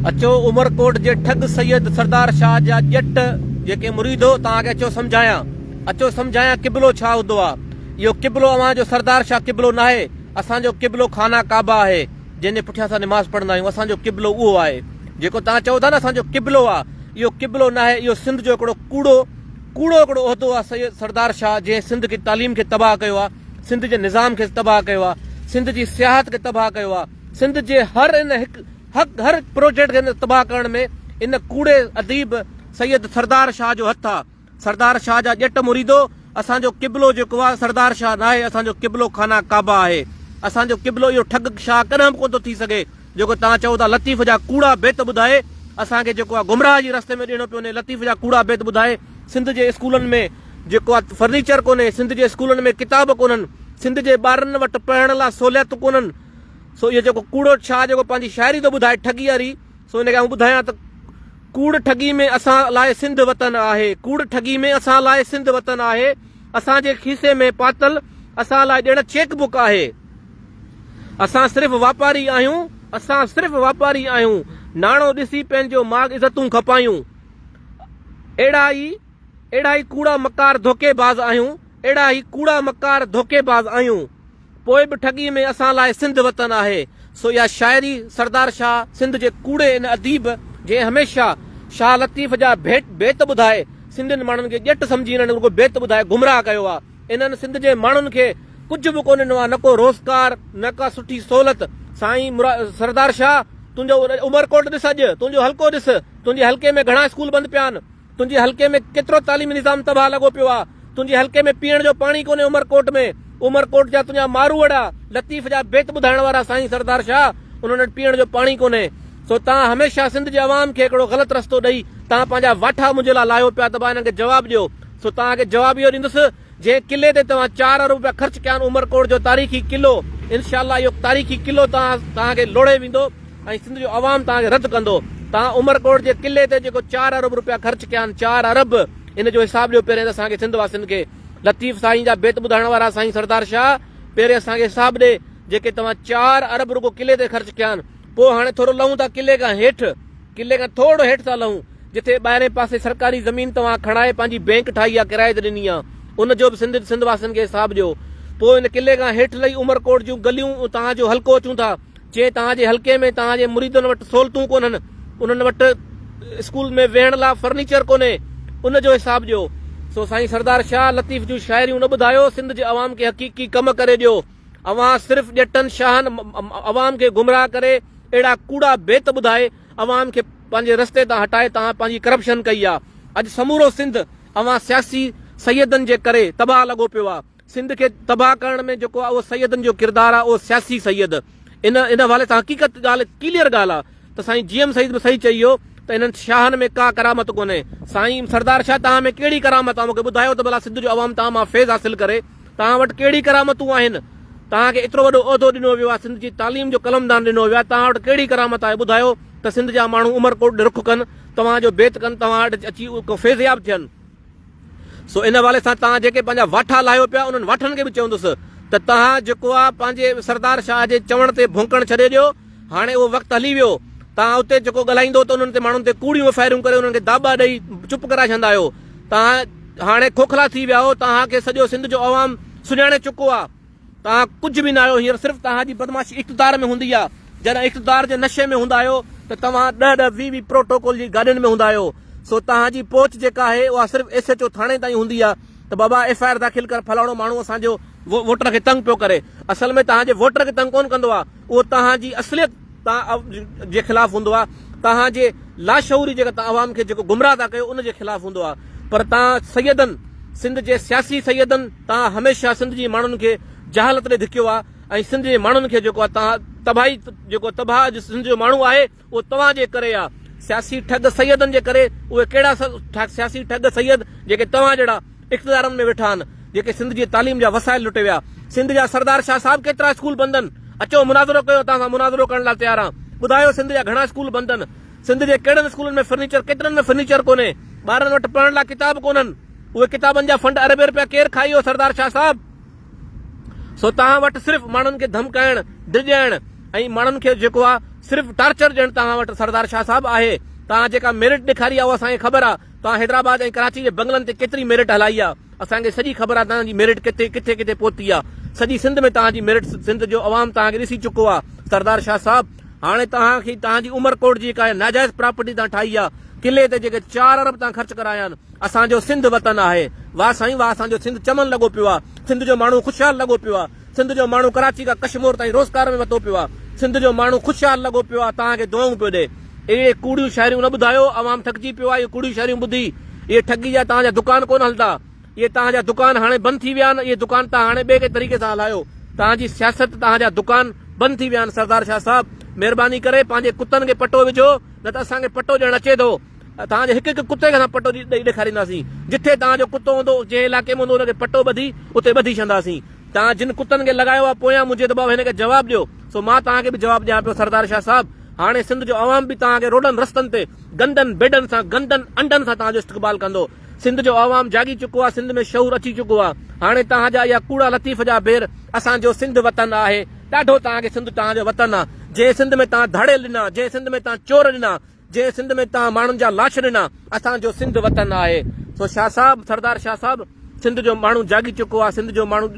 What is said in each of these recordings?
अचो उमरकोट जे ठग सैयद सरदार शाह जा ॼट जेके मुरीदो तव्हांखे अचो सम्झायां किबलो छा हूंदो आहे। इहो किबलो अवां जो सरदार शाह किबलो न आहे, असांजो किबलो खाना काबा आहे जंहिंजे पुठियां असां निमाज़ पढ़ंदा आहियूं। असांजो किबलो उहो आहे जेको तव्हां चओ था न असांजो किबलो आहे, इहो किबलो न आहे। इहो सिंध जो हिकिड़ो कूड़ो हिकिड़ो उहिदो आहे सैयद सरदार शाह, जंहिं सिंध की तालीम खे तबाह कयो आहे, सिंध जे निज़ाम खे तबाह कयो आहे, सिंध जी सियाहत खे तबाह कयो आहे, सिंध जे हर प्रोजेक्ट खे तबाह करण में इन कूड़े अदीब सैयद सरदार शाह जो हथ आहे। सरदार शाह जा ॼट मुरीदो, असांजो किबलो जेको आहे सरदार शाह न आहे, असांजो किबलो खाना काबा आहे। असांजो किबलो इहो ठग शाह कॾहिं बि कोन थो थी सघे जेको तव्हां चओ था लतीफ़ जा कूड़ा बेत ॿुधाए असांखे जेको आहे गुमराह जी रस्ते में ॾियणो पियो वञे। लतीफ़ जा कूड़ा बेत ॿुधाए सिंध जे स्कूलनि में जेको आहे फर्नीचर कोन्हे, सिंध जे स्कूलनि में किताब कोन्हनि, सिंध जे ॿारनि वटि पढ़ण लाइ सहूलियत कोन्हनि। सो इहो जेको कूड़ो शाह जेको पंहिंजी शाइरी थो ॿुधाए ठगी वारी, सो हिनखे आऊं ॿुधायां त कूड़ ठगी में असां लाइ सिंध वतन आहे, कूड़ ठगी में असां लाइ सिंध वतन आहे। असांजे खीसे में पातल असां लाइ ॼण चेक बुक आहे। असां सिर्फ़ु वापारी आहियूं, नाणो ॾिसी पंहिंजो माग इज़तूं खपायूं। अहिड़ा ई कूड़ा मकार धोखेबाज़ आहियूं, पोइ बि ठगी में असां लाइ सिंध वतन आहे। सो इहा शाइरी सरदार शाह सिंध जे कूड़े इन अदीब जंहिं हमेशह शाह लतीफ़ जा बेत ॿुधाए सिंधियुनि माण्हुनि खे ॼट सम्झी हिननि रुगो बेत ॿुधाए गुमराह कयो आहे। इन्हनि सिंध जे माण्हुनि खे कुझु बि कोन ॾिनो आहे, न को रोज़गार, न का सुठी सहूलियत। साईं सरदार शाह तुंहिंजो उमरकोट ॾिस, अॼु तुंहिंजो हल्को ॾिस, तुंहिंजे हल्के में घणा स्कूल बंदि पिया आहिनि, तुंहिंजे हल्के में केतिरो तालीमी निज़ाम तबाह लॻो पियो आहे, तुंहिंजे हल्के में पीअण जो पाणी कोन्हे। उमरकोट जा तुंहिंजा मारूअड़ा लतीफ़ जा बेत ॿुधाइण वारा साईं सरदार शाह, उन्हनि वटि पीअण जो पाणी कोन्हे। सो तव्हां हमेशह सिंध जे अवाम खे हिकिड़ो ग़लति रस्तो ॾेई तव्हां पंहिंजा वाठा मुंहिंजे लाइ लाहियो पिया त भाई हिननि खे जवाबु ॾियो। सो तव्हांखे जवाबु इहो ॾींदुसि, जंहिं किले ते तव्हां 4 अरब रुपया ख़र्च कया आहिनि उमरकोट जो तारीख़ी किलो, इनशाअल्लाह इहो तारीख़ी किलो तव्हांखे लोड़े वेंदो ऐं सिंध जो अवाम तव्हांखे रद्द कंदो। तव्हां उमरकोट जे किले ते जेको 4 अरब रुपया ख़र्च कया आहिनि, 4 अरब, इन जो हिसाबु ॾियो पहिरियों असांखे सिंध वासियुनि खे। लतीफ़ साईं जा बेत ॿुधाइण वारा साईं सरदार शाह, पहिरियों असांखे हिसाबु ॾे जेके तव्हां 4 अरब रुगो किले ते ख़र्च कया आहिनि। पोइ हाणे थोरो लहूं था किले खां थोरो हेठि था लहूं, जिथे ॿाहिरें पासे सरकारी ज़मीन तव्हां खणाए पंहिंजी बैंक ठाही आहे, किराए ते ॾिनी आहे, उनजो बि सिंध वासियुनि खे हिसाबु ॾियो। पोइ हिन किले खां हेठि लही उमरकोट जूं गलियूं तव्हांजो हल्को अचूं था, जे तव्हांजे हल्के में तव्हांजे मुरीदनि वटि सहूलियतूं कोन्हनि, उन्हनि वटि स्कूल में वेहण लाइ फर्नीचर कोन्हे, उनजो हिसाबु ॾियो। सो साईं सरदार शाह लतीफ़ जूं शाइरियूं न ॿुधायो, सिंध जे अवाम खे हक़ीक़ी कम करे ॾियो। अवां सिर्फ़ु ॼटनि शाहनि अवाम खे गुमराह करे अहिड़ा कूड़ा बेत ॿुधाए अवाम खे पंहिंजे रस्ते तां हटाए तव्हां पंहिंजी करप्शन कई आहे। अॼु समूरो सिंध अवां सियासी सैयदनि जे करे तबाह लॻो पियो आहे। सिंध खे तबाह करण में जेको आहे उहो सैयदनि जो किरदारु आहे, उहो सियासी सैयद। इन हवाले सां हक़ीक़त ॻाल्हि क्लियर ॻाल्हि आहे त साईं GM सईद बि सही चई हो त इन्हनि शाहनि में का करामत कोन्हे। साईं सरदार शाह तव्हां में कहिड़ी करामत आहे, मूंखे ॿुधायो त भला सिंध जो अवाम तव्हां मां फैज़ हासिल करे, तव्हां वटि कहिड़ी करामतूं आहिनि? तव्हांखे एतिरो वॾो उहिदो ॾिनो वियो आहे, सिंध जी तालीम जो कलमदान ॾिनो वियो आहे, तव्हां वटि कहिड़ी करामत आहे? ॿुधायो त सिंध जा माण्हू उमरकोट रुख कनि, तव्हांजो बेत कनि, तव्हां वटि अची फैज़याब थियनि। सो इन हवाले सां तव्हां जेके पंहिंजा वाठा लाहियो पिया, उन्हनि वाठनि खे बि चवंदुसि त तव्हां जेको आहे पंहिंजे सरदार शाह जे चवण ते भोंकण छॾे ॾियो। हाणे उहो वक़्तु हली वियो, तव्हां उते जेको ॻाल्हाईंदो त उन्हनि ते माण्हुनि ते कूड़ियूं फायरियूं करे उन्हनि खे दाबा ॾेई चुप कराए छॾंदा आहियो। तव्हां हाणे खोखला थी विया हो, तव्हांखे सॼो सिंध जो अवाम सुञाणे चुको आहे। तव्हां कुझु बि न आहियो, हींअर सिर्फ़ु तव्हांजी बदमाशी इक़्तिदार में हूंदी आहे। जॾहिं इक़्तिदार जे नशे में हूंदा आहियो त तव्हां 10-20 प्रोटोकॉल जी गाॾियुनि में हूंदा आहियो। सो तव्हांजी पहुच जेका आहे उहा सिर्फ़ु SHO थाणे ताईं हूंदी आहे त बाबा FIR दाख़िल कर, फलाणो माण्हू असांजो वोटर खे तंग पियो करे। असल में तव्हांजे वोटर खे तंग कोन कंदो आहे, उहो तव्हांजी असलियत तव्हां जे ख़िलाफ़ हूंदो आहे, तव्हांजे लाशऊरी जेका तव्हां अवाम खे जेको गुमराह था कयो उनजे ख़िलाफ़ हूंदो आहे। पर तव्हां सैयदनि, सिंध जे सियासी सैयदनि, तव्हां हमेशह सिंध जी माण्हुनि खे जहालत ॾे धिकियो आहे ऐं सिंध जे माण्हुनि खे जेको आहे तव्हां तबाही जेको तबाह सिंध जो माण्हू आहे उहो तव्हांजे करे आहे। सियासी ठग सैयदनि जे करे, उहे कहिड़ा सियासी ठग सैयद जेके तव्हां जहिड़ा इक़्तिदारनि में वेठा आहिनि, जेके सिंध जी तालीम जा वसाइल लुटे विया। सिंध जा सरदार शाह साहिब केतिरा स्कूल बंदि आहिनि? अचो मुनाज़रो कयो, तव्हां सां मुनाज़रो करण लाइ तयारु आहियां। ॿुधायो सिंध जा घणा स्कूल बंदि आहिनि? सिंध जे कहिड़नि स्कूलनि में फर्नीचर, केतिरनि में फर्नीचर कोन्हे? ॿारनि वटि पढ़ण लाइ किताब कोन्हनि, उहे किताबनि जा फंड अरबे रुपया केरु खाई वियो? सरदार शाह साहिब। सो तव्हां वटि सिर्फ़ु माण्हुनि खे धमकाइण, डिॼाइण ऐं माण्हुनि खे जेको आहे सिर्फ़ टार्चर ॾियणु तव्हां वटि सरदार शाह साहब आहे। तव्हां जेका मेरिट ॾेखारी आहे उहा असांखे ख़बर आहे। तव्हां हैदराबाद ऐं कराची जे बंगलनि ते केतिरी मेरिट हलाई आहे, असांखे सॼी ख़बर आहे तव्हांजी मेरिट किथे किथे किथे पहुती आहे। सॼी सिंध में तव्हांजी मेरिट सिंध जो अवाम तव्हांखे ॾिसी चुको आहे। सरदार शाह साहब हाणे तव्हांखे तव्हांजी उमरकोट जी जेका नाजाइज़ प्रॉपर्टी तव्हां ठाही आहे, किले ते जेके 4 अरब तव्हां ख़र्च कराया आहिनि, असांजो सिंध वतन आहे। वाह साईं वाह, असांजो सिंध चमन लॻो पियो आहे। सिंध जो माण्हू ख़ुशहाल लॻो पियो आहे। सिंध जो माण्हू कराची खां कश्मीर ताईं रोज़गार में वतो पियो आहे। सिंध जो माण्हू ख़ुशहाल लॻो पियो आहे, तव्हांखे दुआऊं पियो ॾे। इहे कूड़ियूं शायरियूं न ॿुधायो, अवाम थकिजी पियो आहे। इहे कूड़ियूं शायरियूं ॿुधी इहे ठगी जा तव्हांजा दुकान कोन हलंदा। इहे तव्हांजा दुकान हाणे बंदि थी विया आहिनि। इहे दुकान तव्हां हाणे ॿिए के तरीक़े सां हलायो। तव्हांजी सियासत, तव्हांजा दुकान बंदि थी विया आहिनि। सरदार शाह साहब महिरबानी करे पंहिंजे कुतनि खे पटो विझो, न त असांखे पटो ॾियणु अचे थो। तव्हांजे हिकु हिकु कुते खे असां पटो ॾेई ॾेखारींदासीं। जिथे तव्हांजो कुतो हूंदो, जंहिं इलाइक़े में हूंदो, हुनखे पटो ॿधी उते ॿधी छॾंदासीं। तव्हां जिन कुतनि खे लॻायो आहे पोयां मुंहिंजे दॿाउ हिनखे जवाबु ॾियो। सो मां तव्हांखे बि जवाबु ॾियां पियो सरदार शाह साहब। हाणे सिंध जो अवाम बि तव्हांखे रोडनि रस्तनि ते गंदनि बेडनि सां, गंदनि अंडनि सां तव्हांजो इस्तक़बाल कंदो। सिंध जो अवाम जागी चुको आहे। सिंध में शऊर अची चुको आहे। हाणे तव्हांजा इहा कूड़ा लतीफ़ जा बेर असांजो सिंध वतन आहे। ॾाढो तव्हांखे सिंध तव्हांजो वतन आहे। जंहिं सिंध में तव्हां धड़े ॾिना, जंहिं सिंध में तव्हां चोर ॾिना, जंहिं सिंध में तव्हां माण्हुनि जा लाश ॾिना, असांजो सिंध वतन आहे। सो शाह साहब, सरदार शाह साहब, सिंध जो माण्हू जागी चुको आहे। सिंध जो माण्हू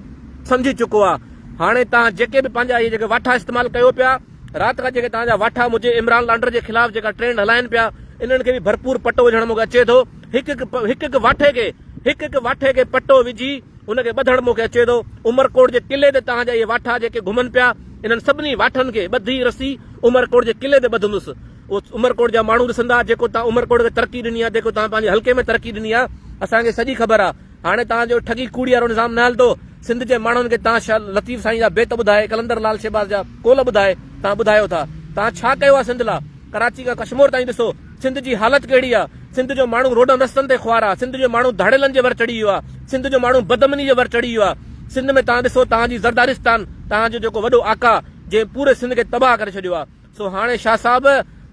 सम्झी चुको आहे। हाणे तव्हां जेके बि पंहिंजा इहे जेके वाठा इस्तेमालु कयो पिया, राति खां जेके तव्हांजा वाठा मुंहिंजे इमरान लांडर जे ख़िलाफ़ जेका ट्रेंड हलाइनि पिया, इन्हनि खे बि भरपूर पटो विझणु मूंखे अचे थो। हिकु हिकु वाठे खे पटो विझी हुनखे ॿधणु मूंखे अचे थो। उमरकोट जे किले ते तव्हांजा इहे वाठा जेके घुमनि पिया, इन्हनि सभिनी वाठनि खे ॿधी रसी उमरकोट जे किले ते ॿधंदुसि। उमरकोट जा माण्हू ॾिसंदा जेको तव्हां उमरकोट खे तरक़ी ॾिनी आहे, जेको तव्हां पंहिंजे हल्के में तरक़ी ॾिनी आहे। असांखे सॼी ख़बर आहे। हाणे तव्हांजो ठगी कूड़ी वारो निज़ाम न हलंदो। सिंध जे माण्हुनि खे तव्हां शाह लतीफ़ साईं जा बेत ॿुधाए, कलंदर लाल शहबाज जा कोल ॿुधाए तव्हां ॿुधायो था। तव्हां छा कयो आहे सिंध लाइ? कराची खां कश्मीर ताईं ॾिसो सिंध जी हालत कहिड़ी आहे। सिंध जो माण्हू रोडनि रस्तनि ते ख्वार आहे। सिंध जो माण्हू धाड़ेलनि जे वर चढ़ी वियो आहे। सिंध जो माण्हू बदमनी जे वर चढ़ी वियो आहे। सिंध में तव्हां ॾिसो तव्हांजी ज़रदारिस्तान, तव्हांजो जेको वॾो आका जंहिं पूरे सिंध खे तबाह करे छॾियो आहे। सो हाणे शाह साहब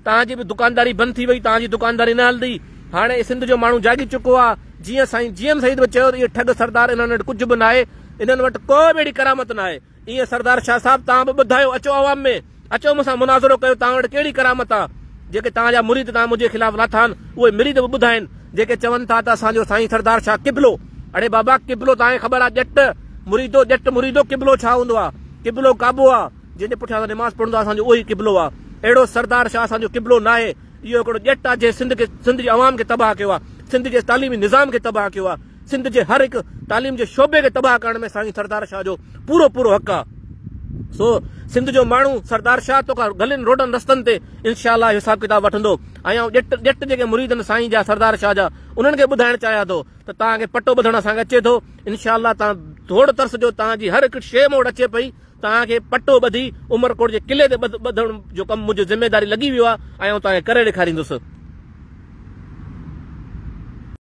तव्हांजी बि दुकानदारी बंदि थी वई, तव्हांजी दुकानदारी न हलंदी। हाणे सिंध जो माण्हू जागी चुको आहे। जीअं साईं जीएम सईद बि चयो, इहे ठग सरदार, इन्हनि वटि कुझु बि न आहे। इन्हनि वटि को बि अहिड़ी करामत न आहे। ईअं सरदार शाह साहब तव्हां बि ॿुधायो, अचो अवाम में, अचो मूंसां मुनाज़रो कयो, तव्हां वटि कहिड़ी करामत आहे। जेके तव्हांजा मुरीद तव्हां मुंहिंजे ख़िलाफ़ लाथा आहिनि, उहे मुरीद बि ॿुधाइनि, जेके चवनि था त असांजो साईं सरदार शाह किबलो। अड़े बाबा, किबलो तव्हांखे ख़बर आहे, ॼट मुरीदो किबलो छा हूंदो आहे? किबलो काबो आहे, जंहिंजे पुठियां असां निमाज़ पढ़ंदो आहे, असांजो उहो ई किबलो आहे। अहिड़ो सरदार शाह असांजो किबलो न आहे। इहो हिकिड़ो ॼट आहे जंहिं सिंध जे अवाम खे तबाह कयो आहे, सिंध जे तालीमी निज़ाम खे तबाह कयो आहे, सिंध जे हर हिकु तालीम जे शोबे खे तबाह करण में साईं सरदार शाह जो पूरो हक़ आहे। सो सिंध जो माण्हू सरदार शाह तोखां गलियुनि रोडनि रस्तनि ते इंशाअल्लाह हिसाब किताब वठंदो। ऐं ॼट जेके मुरीद आहिनि साईं जा, सरदार शाह जा, उन्हनि खे ॿुधाइणु चाहियां थो त तव्हांखे पटो ॿधणु असांखे अचे थो। इंशाअल्लाह तव्हां थोरो तरसजो, तव्हांजी हर हिकु शइ मोड़ अचे पई, तव्हांखे पटो ॿधी उमरकोट जे किले ते ॿधण जो कमु मुंहिंजी ज़िमेदारी लॻी वियो आहे ऐं तव्हांखे करे ॾेखारींदुसि।